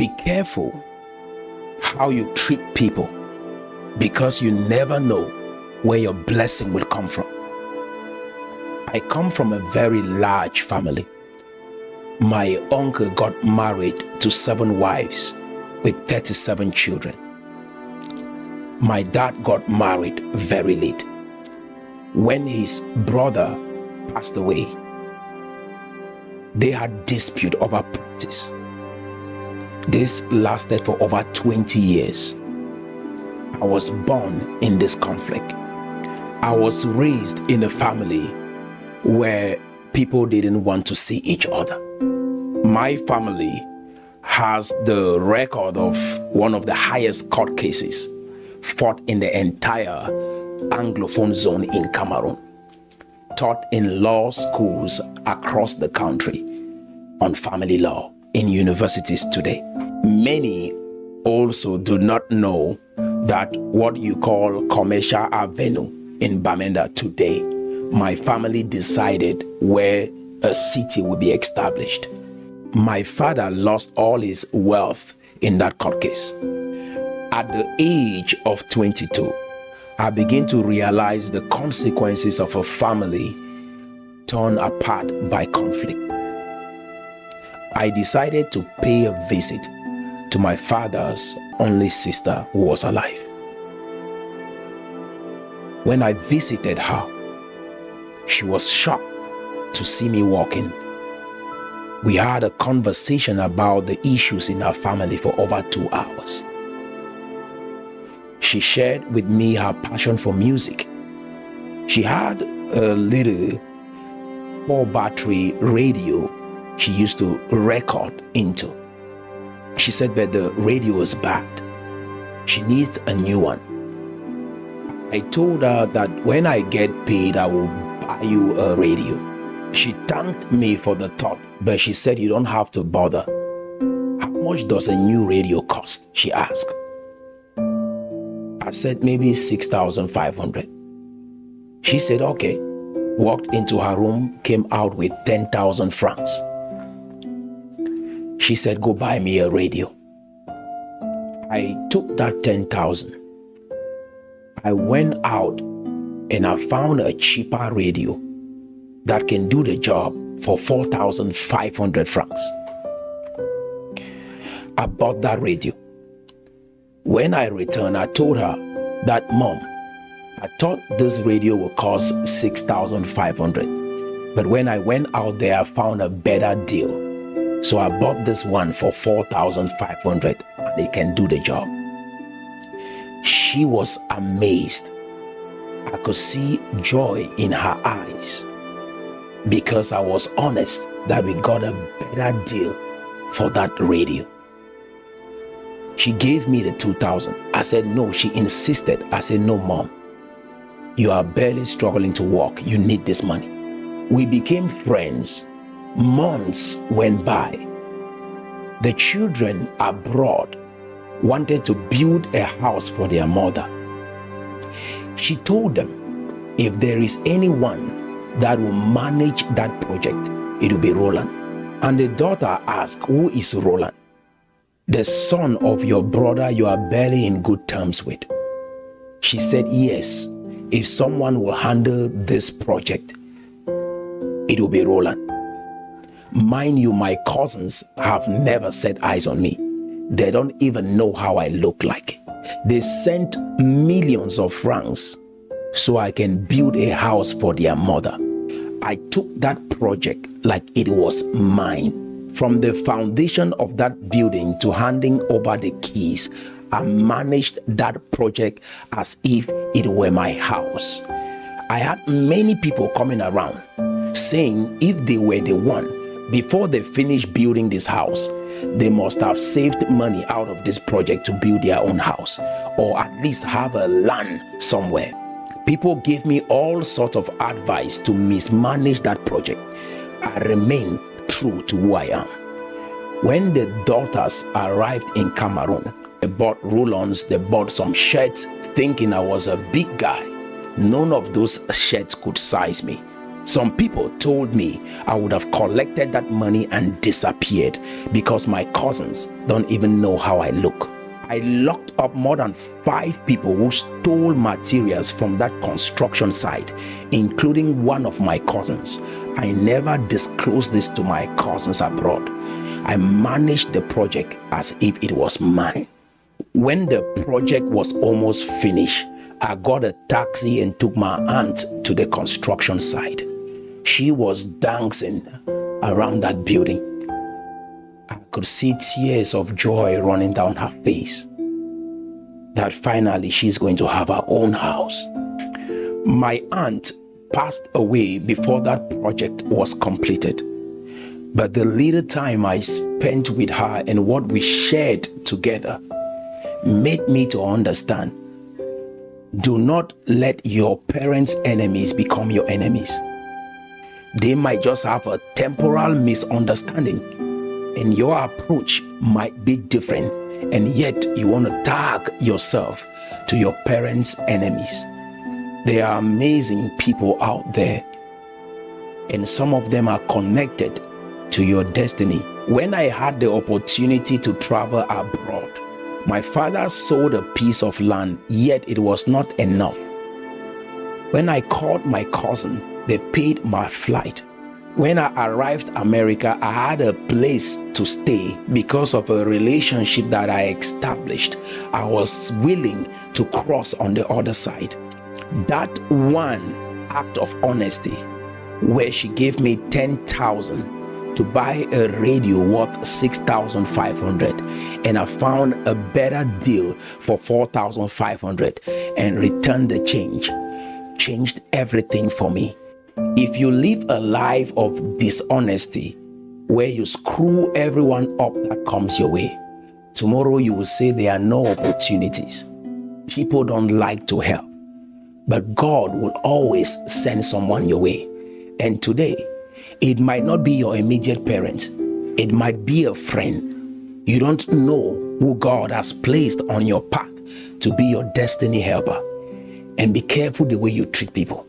Be careful how you treat people, because you never know where your blessing will come from. I come from a very large family. My uncle got married to 7 wives with 37 children. My dad got married very late. When his brother passed away, they had dispute over practice. This lasted for over 20 years. I was born in this conflict. I was raised in a family where people didn't want to see each other. My family has the record of one of the highest court cases fought in the entire Anglophone zone in Cameroon, taught in law schools across the country on family law in universities today. Many also do not know that what you call Commercial Avenue in Bamenda today, my family decided where a city would be established. My father lost all his wealth in that court case. At the age of 22, I began to realize the consequences of a family torn apart by conflict. I decided to pay a visit to my father's only sister who was alive. When I visited her, she was shocked to see me walking. We had a conversation about the issues in our family for over 2 hours. She shared with me her passion for music. She had a little 4-battery radio she used to record into. She said that the radio is bad. She needs a new one. I told her that when I get paid, I will buy you a radio. She thanked me for the thought, but she said, you don't have to bother. How much does a new radio cost? She asked. I said, maybe 6,500. She said, okay. Walked into her room, came out with 10,000 francs. She said, go buy me a radio. I took that 10,000. I went out and I found a cheaper radio that can do the job for 4,500 francs. I bought that radio. When I returned, I told her that, Mom, I thought this radio would cost 6,500. But when I went out there, I found a better deal. So I bought this one for 4,500 and it can do the job. She was amazed. I could see joy in her eyes because I was honest that we got a better deal for that radio. She gave me the 2,000. I said no. She insisted. I said, no, Mom. You are barely struggling to walk. You need this money. We became friends. Months went by. The children abroad wanted to build a house for their mother. She told them, if there is anyone that will manage that project, it will be Roland. And the daughter asked, who is Roland? The son of your brother you are barely in good terms with. She said, yes, if someone will handle this project, it will be Roland. Mind you, my cousins have never set eyes on me. They don't even know how I look like. They sent millions of francs so I can build a house for their mother. I took that project like it was mine. From the foundation of that building to handing over the keys, I managed that project as if it were my house. I had many people coming around saying if they were the one, before they finished building this house, they must have saved money out of this project to build their own house, or at least have a land somewhere. People gave me all sorts of advice to mismanage that project. I remain true to who I am. When the daughters arrived in Cameroon, they bought roll-ons, they bought some shirts, thinking I was a big guy. None of those shirts could size me. Some people told me I would have collected that money and disappeared because my cousins don't even know how I look. I locked up more than 5 people who stole materials from that construction site, including one of my cousins. I never disclosed this to my cousins abroad. I managed the project as if it was mine. When the project was almost finished, I got a taxi and took my aunt to the construction site. She was dancing around that building. I could see tears of joy running down her face, that finally she's going to have her own house. My aunt passed away before that project was completed. But the little time I spent with her and what we shared together made me to understand, do not let your parents' enemies become your enemies. They might just have a temporal misunderstanding, and your approach might be different, and yet you want to tag yourself to your parents' enemies. There are amazing people out there, and some of them are connected to your destiny. When I had the opportunity to travel abroad, my father sold a piece of land, yet it was not enough. When I called my cousin, they paid my flight. When I arrived America, I had a place to stay because of a relationship that I established. I was willing to cross on the other side. That one act of honesty, where she gave me 10,000 to buy a radio worth 6,500, and I found a better deal for 4,500 and returned the change, changed everything for me. If you live a life of dishonesty, where you screw everyone up that comes your way, tomorrow you will say there are no opportunities. People don't like to help, but God will always send someone your way. And today, it might not be your immediate parent. It might be a friend. You don't know who God has placed on your path to be your destiny helper. And be careful the way you treat people.